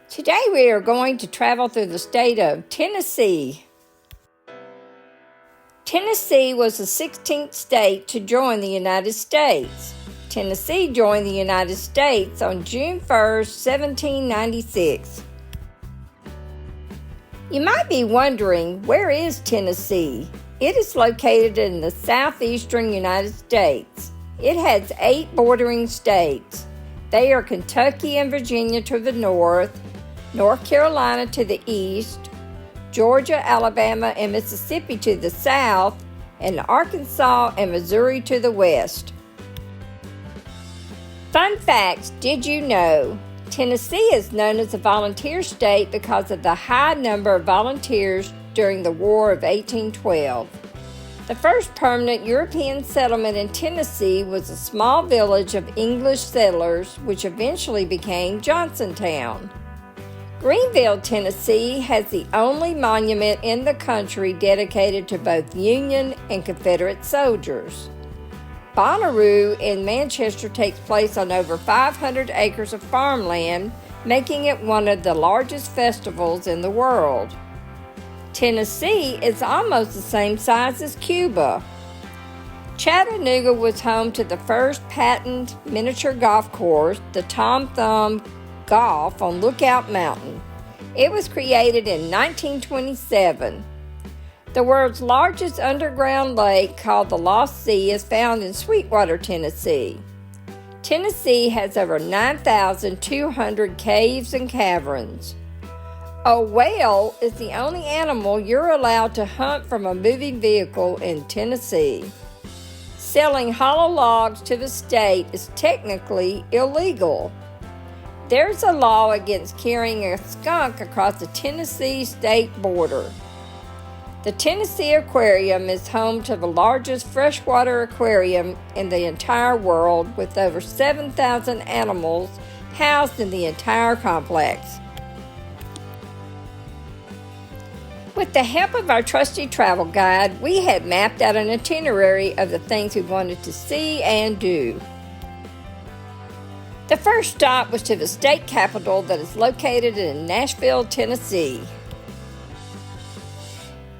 Today we are going to travel through the state of Tennessee. Tennessee was the 16th state to join the United States. Tennessee joined the United States on June 1st, 1796. You might be wondering, where is Tennessee? It is located in the southeastern United States. It has 8 bordering states. They are Kentucky and Virginia to the north, North Carolina to the east, Georgia, Alabama, and Mississippi to the south, and Arkansas and Missouri to the west. Fun facts: did you know Tennessee is known as a volunteer state because of the high number of volunteers during the War of 1812. The first permanent European settlement in Tennessee was a small village of English settlers, which eventually became Johnsontown. Greenville, Tennessee has the only monument in the country dedicated to both Union and Confederate soldiers. Bonnaroo in Manchester takes place on over 500 acres of farmland, making it one of the largest festivals in the world. Tennessee is almost the same size as Cuba. Chattanooga was home to the first patent miniature golf course, the Tom Thumb Golf on Lookout Mountain. It was created in 1927. The world's largest underground lake, called the Lost Sea, is found in Sweetwater, Tennessee. Tennessee has over 9,200 caves and caverns. A whale is the only animal you're allowed to hunt from a moving vehicle in Tennessee. Selling hollow logs to the state is technically illegal. There's a law against carrying a skunk across the Tennessee state border. The Tennessee Aquarium is home to the largest freshwater aquarium in the entire world, with over 7,000 animals housed in the entire complex. With the help of our trusty travel guide, we had mapped out an itinerary of the things we wanted to see and do. The first stop was to the state capitol that is located in Nashville, Tennessee.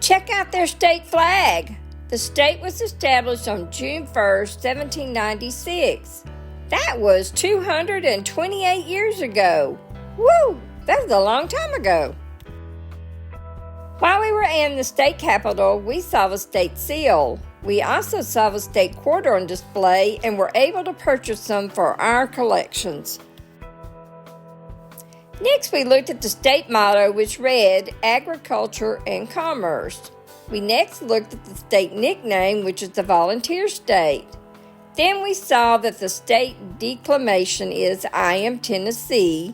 Check out their state flag. The state was established on June 1st, 1796. That was 228 years ago. Woo! That was a long time ago. While we were in the state capitol, we saw the state seal. We also saw the state quarter on display and were able to purchase some for our collections. Next, we looked at the state motto, which read, Agriculture and Commerce. We next looked at the state nickname, which is the Volunteer State. Then we saw that the state declamation is, I am Tennessee.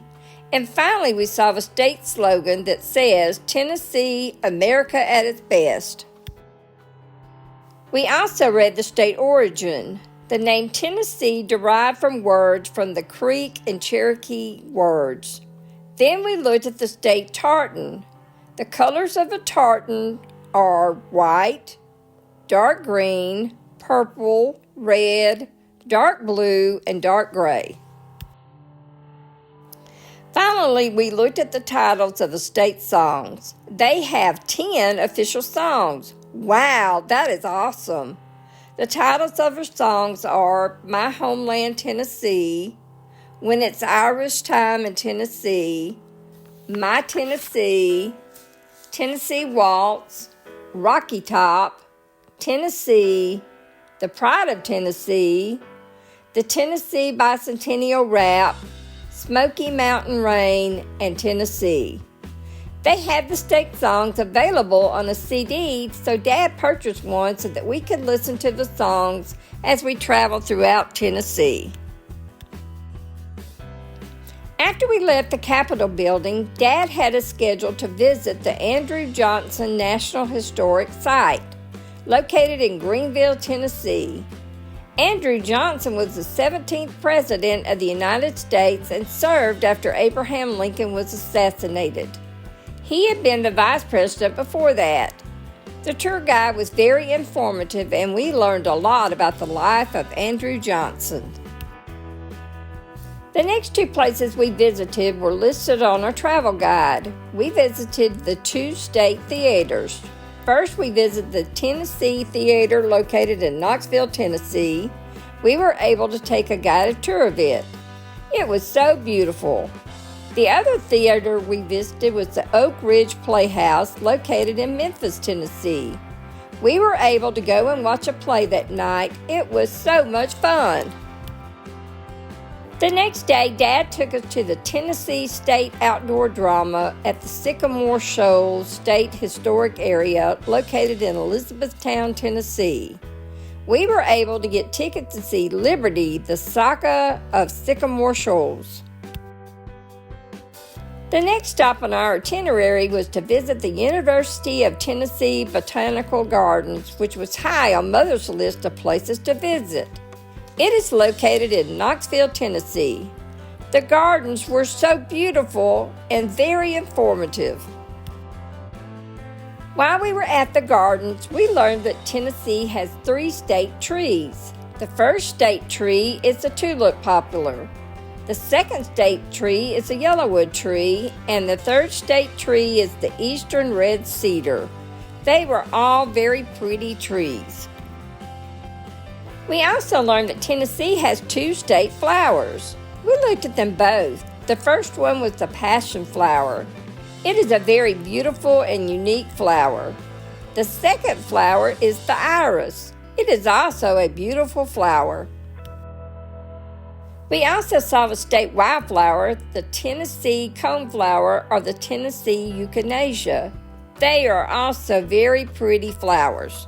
And finally, we saw the state slogan that says, Tennessee, America at its best. We also read the state origin. The name Tennessee derived from words from the Creek and Cherokee words. Then we looked at the state tartan. The colors of a tartan are white, dark green, purple, red, dark blue, and dark gray. Finally, we looked at the titles of the state songs. They have 10 official songs. Wow, that is awesome. The titles of the songs are My Homeland, Tennessee, When It's Irish Time in Tennessee, My Tennessee, Tennessee Waltz, Rocky Top, Tennessee, The Pride of Tennessee, The Tennessee Bicentennial Rap, Smoky Mountain Rain, and Tennessee. They had the state songs available on a CD, so Dad purchased one so that we could listen to the songs as we traveled throughout Tennessee. After we left the Capitol building, Dad had us scheduled to visit the Andrew Johnson National Historic Site, located in Greenville, Tennessee. Andrew Johnson was the 17th President of the United States and served after Abraham Lincoln was assassinated. He had been the Vice President before that. The tour guide was very informative, and we learned a lot about the life of Andrew Johnson. The next two places we visited were listed on our travel guide. We visited the two state theaters. First, we visited the Tennessee Theater located in Knoxville, Tennessee. We were able to take a guided tour of it. It was so beautiful. The other theater we visited was the Oak Ridge Playhouse located in Memphis, Tennessee. We were able to go and watch a play that night. It was so much fun. The next day, Dad took us to the Tennessee State Outdoor Drama at the Sycamore Shoals State Historic Area located in Elizabethtown, Tennessee. We were able to get tickets to see Liberty, the Saga of Sycamore Shoals. The next stop on our itinerary was to visit the University of Tennessee Botanical Gardens, which was high on Mother's list of places to visit. It is located in Knoxville, Tennessee. The gardens were so beautiful and very informative. While we were at the gardens, we learned that Tennessee has 3 state trees. The first state tree is the tulip poplar. The second state tree is the yellowwood tree, and the third state tree is the eastern red cedar. They were all very pretty trees. We also learned that Tennessee has 2 state flowers. We looked at them both. The first one was the passion flower. It is a very beautiful and unique flower. The second flower is the iris. It is also a beautiful flower. We also saw the state wildflower, the Tennessee coneflower, or the Tennessee euthanasia. They are also very pretty flowers.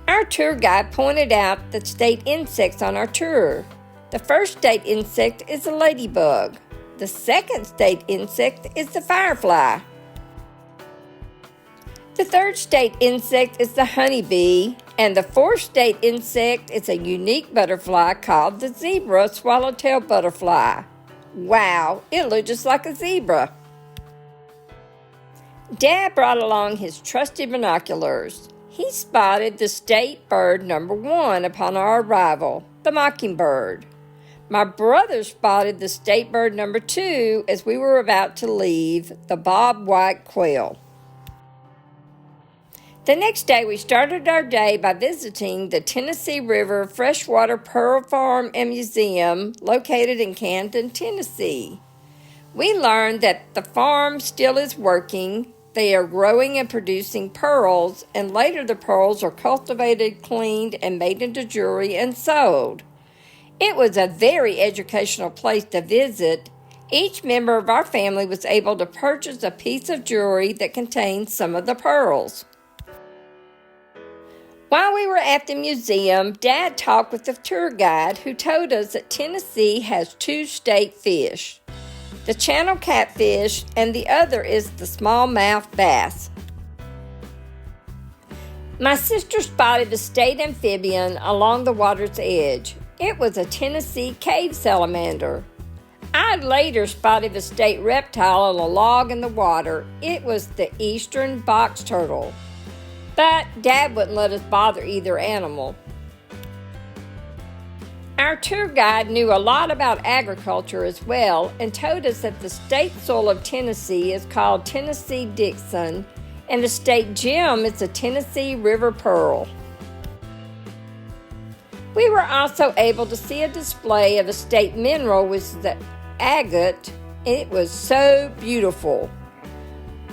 Our tour guide pointed out the state insects on our tour. The first state insect is the ladybug. The second state insect is the firefly. The third state insect is the honeybee, and the fourth state insect is a unique butterfly called the zebra swallowtail butterfly. Wow, it looked just like a zebra. Dad brought along his trusty binoculars. He spotted the state bird number 1 upon our arrival, the mockingbird. My brother spotted the state bird number 2 as we were about to leave, the bobwhite quail. The next day, we started our day by visiting the Tennessee River Freshwater Pearl Farm and Museum located in Camden, Tennessee. We learned that the farm still is working. They are growing and producing pearls, and later the pearls are cultivated, cleaned, and made into jewelry and sold. It was a very educational place to visit. Each member of our family was able to purchase a piece of jewelry that contained some of the pearls. While we were at the museum, Dad talked with the tour guide who told us that Tennessee has 2 state fish. The channel catfish, and the other is the smallmouth bass. My sister spotted the state amphibian along the water's edge. It was a Tennessee cave salamander. I later spotted the state reptile on a log in the water. It was the eastern box turtle. But Dad wouldn't let us bother either animal. Our tour guide knew a lot about agriculture as well and told us that the state soil of Tennessee is called Tennessee Dixon and the state gem is the Tennessee River Pearl. We were also able to see a display of a state mineral, which is the agate. It was so beautiful.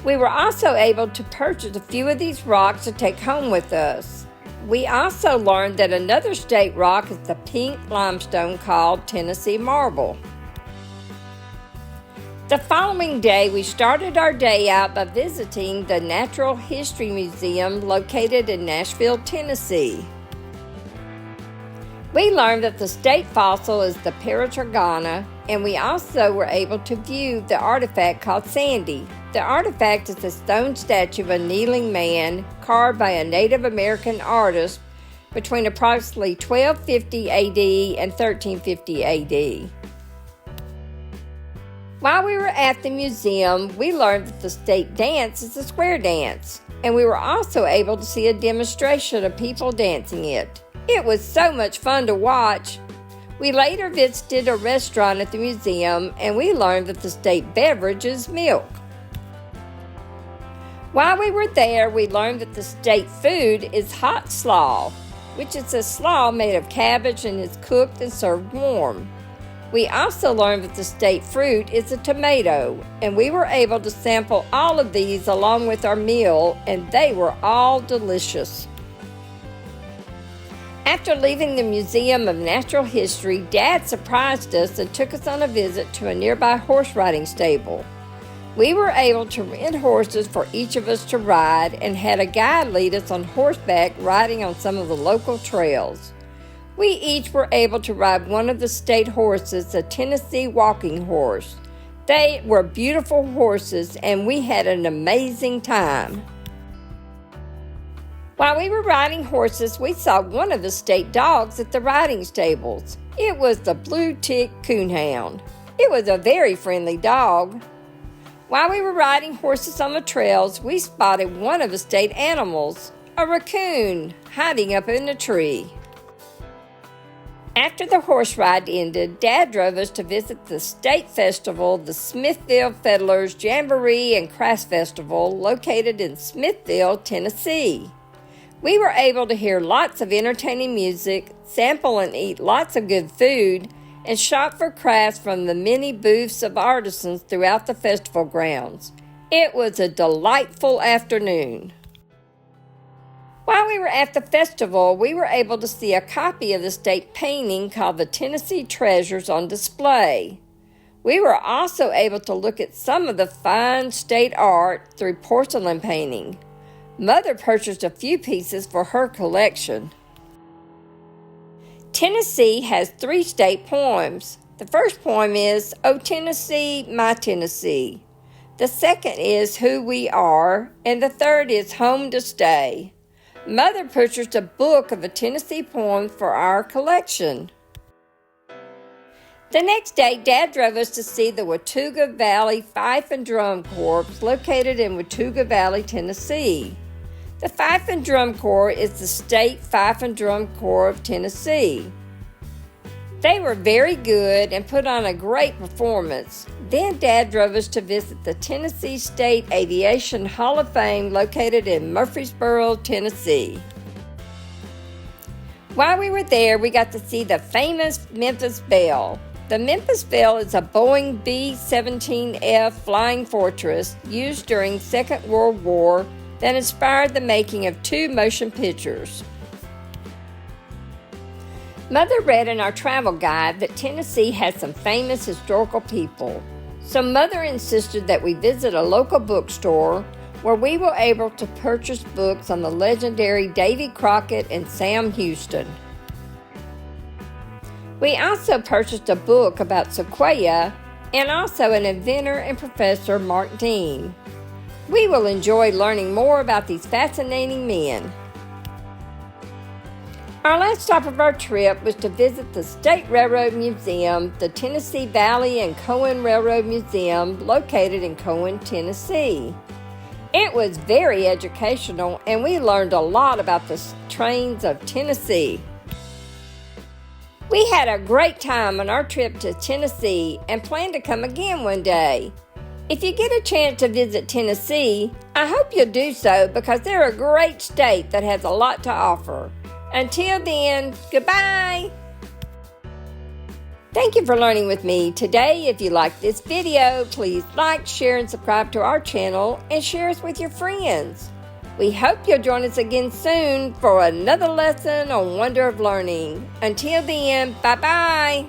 We were also able to purchase a few of these rocks to take home with us. We also learned that another state rock is the pink limestone called Tennessee marble. The following day, we started our day out by visiting the Natural History Museum located in Nashville, Tennessee. We learned that the state fossil is the Paratragona, and we also were able to view the artifact called Sandy. The artifact is a stone statue of a kneeling man carved by a Native American artist between approximately 1250 AD and 1350 AD. While we were at the museum, we learned that the state dance is the square dance, and we were also able to see a demonstration of people dancing it. It was so much fun to watch. We later visited a restaurant at the museum, and we learned that the state beverage is milk. While we were there, we learned that the state food is hot slaw, which is a slaw made of cabbage and is cooked and served warm. We also learned that the state fruit is a tomato, and we were able to sample all of these along with our meal, and they were all delicious. After leaving the Museum of Natural History, Dad surprised us and took us on a visit to a nearby horse riding stable. We were able to rent horses for each of us to ride and had a guide lead us on horseback riding on some of the local trails. We each were able to ride one of the state horses, a Tennessee walking horse. They were beautiful horses, and we had an amazing time. While we were riding horses, we saw one of the state dogs at the riding stables. It was the blue tick coonhound. It was a very friendly dog. While we were riding horses on the trails, we spotted one of the state animals, a raccoon, hiding up in a tree. After the horse ride ended, Dad drove us to visit the state festival, the Smithville Fiddlers Jamboree and Crafts Festival, located in Smithville, Tennessee. We were able to hear lots of entertaining music, sample and eat lots of good food, and shop for crafts from the many booths of artisans throughout the festival grounds. It was a delightful afternoon. While we were at the festival, we were able to see a copy of the state painting called the Tennessee Treasures on display. We were also able to look at some of the fine state art through porcelain painting. Mother purchased a few pieces for her collection. Tennessee has 3 state poems. The first poem is, "O Tennessee, My Tennessee." The second is, "Who We Are," and the third is, "Home to Stay." Mother purchased a book of a Tennessee poem for our collection. The next day, Dad drove us to see the Watauga Valley Fife and Drum Corps, located in Watauga Valley, Tennessee. The Fife and Drum Corps is the state Fife and Drum Corps of Tennessee. They were very good and put on a great performance. Then Dad drove us to visit the Tennessee State Aviation Hall of Fame located in Murfreesboro, Tennessee. While we were there, we got to see the famous Memphis Belle. The Memphis Belle is a Boeing B-17F flying fortress used during the Second World War that inspired the making of 2 motion pictures. Mother read in our travel guide that Tennessee has some famous historical people. So Mother insisted that we visit a local bookstore where we were able to purchase books on the legendary Davy Crockett and Sam Houston. We also purchased a book about Sequoia and also an inventor and professor, Mark Dean. We will enjoy learning more about these fascinating men. Our last stop of our trip was to visit the State Railroad Museum, the Tennessee Valley and Cohen Railroad Museum, located in Cohen, Tennessee. It was very educational, and we learned a lot about the trains of Tennessee. We had a great time on our trip to Tennessee and plan to come again one day. If you get a chance to visit Tennessee, I hope you'll do so because they're a great state that has a lot to offer. Until then, goodbye! Thank you for learning with me today. If you like this video, please like, share, and subscribe to our channel and share us with your friends. We hope you'll join us again soon for another lesson on Wonder of Learning. Until then, bye-bye!